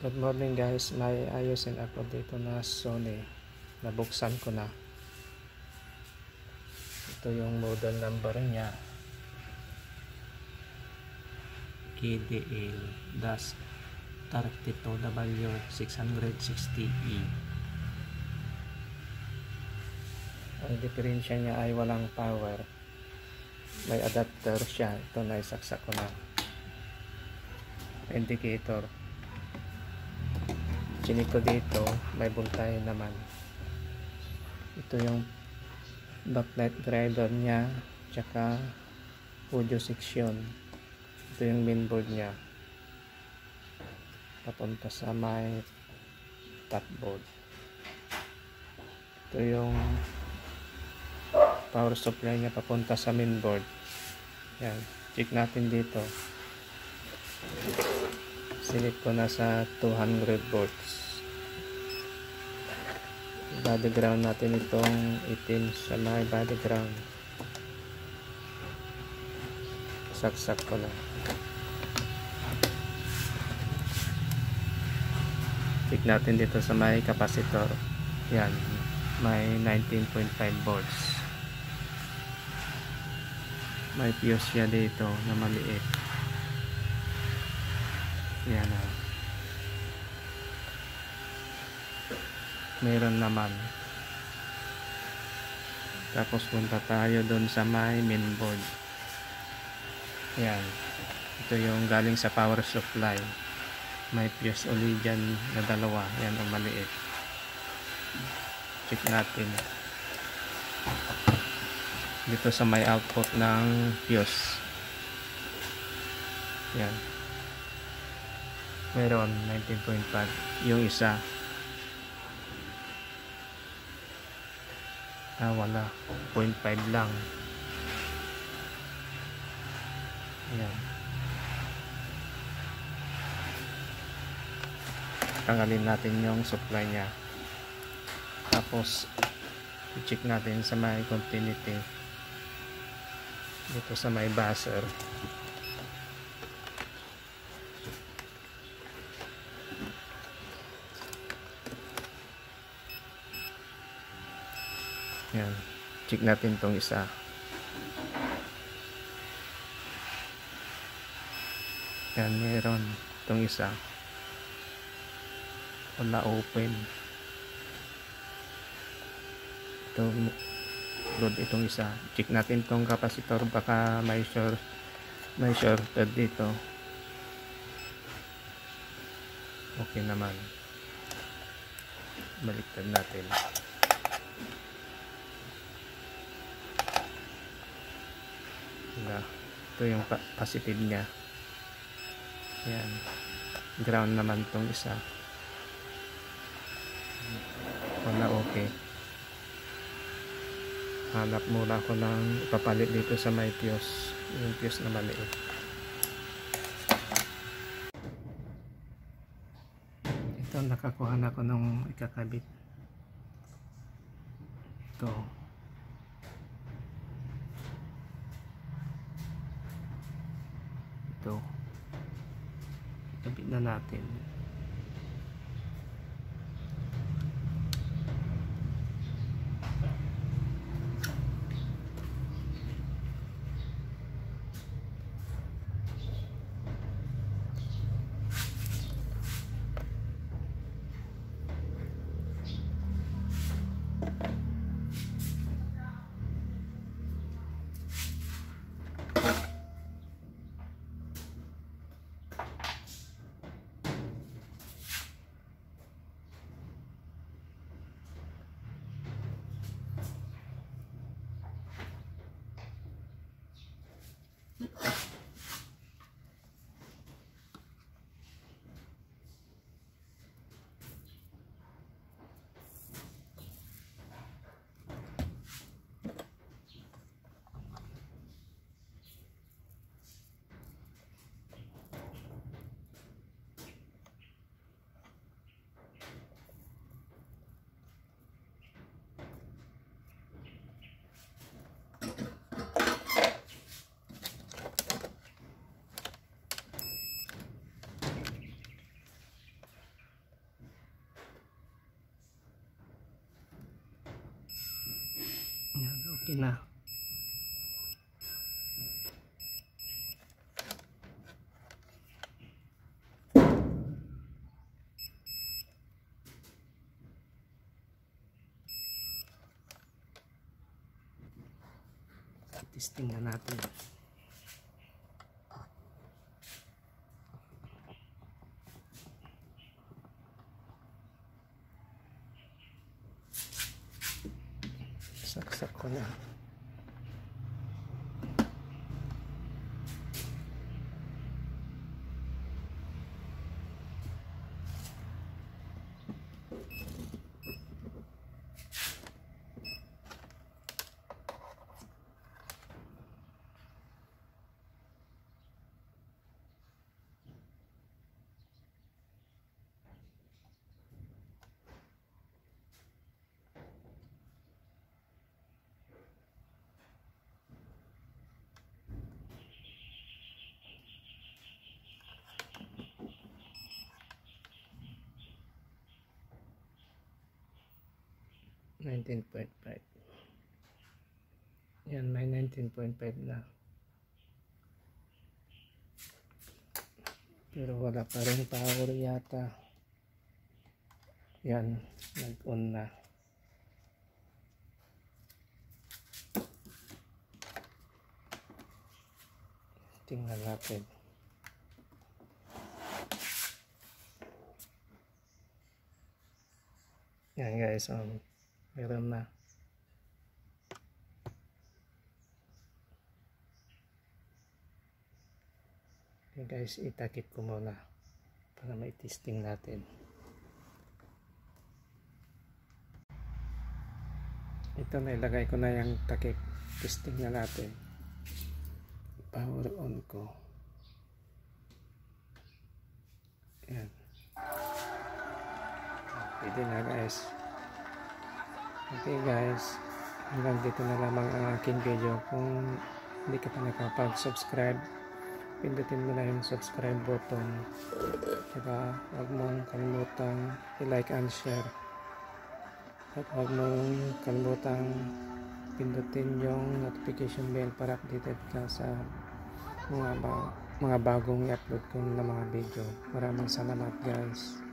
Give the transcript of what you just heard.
Good morning guys, may ayusin ako dito na Sony. Nabuksan ko na. Ito yung model number niya. KDL-32W660E. Ang diferensya niya ay walang power. May adapter siya. Ito na isaksak ko na. Indicator. Chinik ko dito, may voltahe naman. Ito yung backlight driver niya, tsaka audio section. Ito yung mainboard niya. Papunta sa may top board. Ito yung power supply niya papunta sa mainboard. Yan, check natin dito. Select ko na sa 200 volts. Body ground natin itong itim sa may body ground. Saksak ko na. Check natin dito sa may capacitor. Yan, may 19.5 volts. May fuse siya dito na maliit. Yan o. Meron naman. Tapos punta tayo dun sa may mainboard. Yan. Ito yung galing sa power supply. May fuse ulit dyan na dalawa. Yan ang maliit. Check natin. Dito sa may output ng fuse. Yan. Meron 19.5 yung isa. Wala, 0.5 lang. Ayan. Tanggalin natin yung supply nya. Tapos i-check natin sa may continuity dito sa may buzzer. Yan. Check natin tong isa. Yan, meron tong isa. Wala, open. Ito, load itong isa. Check natin tong capacitor. Baka may shorted dito. Okay naman. Baliktad natin. Ito yung positive nya. Yan. Ground naman tong isa. Wala, okay. Hanap muna ako ng ipapalit dito sa may fuse. Yung fuse na maliit. Ito, nakakuha na ako nung ikakabit. Ito. Kabit na natin. Okay na. Testing na natin. Saksak ko na. $19.5. Yan, may 19.5 na. Pero wala pa rin power yata. Yan, nag-on na. Tingnan natin. Yan guys, meron na. Okay guys, itakip ko muna para may testing natin. Ito, nailagay ko na yung takip. Testing na natin. Power on ko. Yan. Pwede na guys. Okay guys, hanggang dito na lamang ang aking video. Kung hindi ka pa nakapag-subscribe, pindutin mo na yung subscribe button. Saka huwag mong kalimutang i-like and share. At huwag mong kalimutang pindutin yung notification bell para updated ka sa mga bagong i-upload ko na mga video. Maraming salamat guys.